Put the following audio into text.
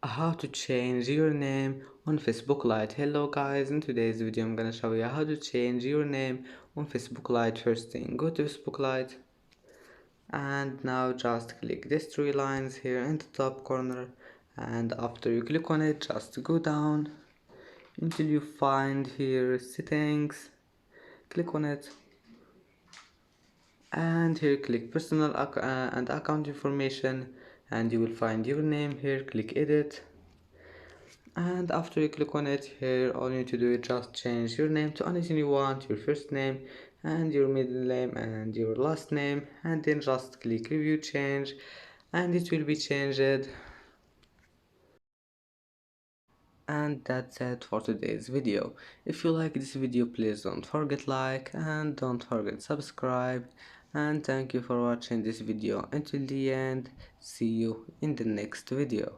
How to change your name on Facebook Lite. Hello guys, in today's video I'm gonna show you how to change your name on Facebook Lite. First thing, go to Facebook Lite and now just click these three lines here in the top corner, and after you click on it just go down until you find here settings, click on it, and here click personal and account information, and you will find your name here. Click edit, and after you click on it here, all you need to do is just change your name to anything you want, your first name and your middle name and your last name, and then just click review change and it will be changed. And that's it for today's video. If you like this video, please don't forget like and don't forget subscribe, and thank you for watching this video until the end. See you in the next video.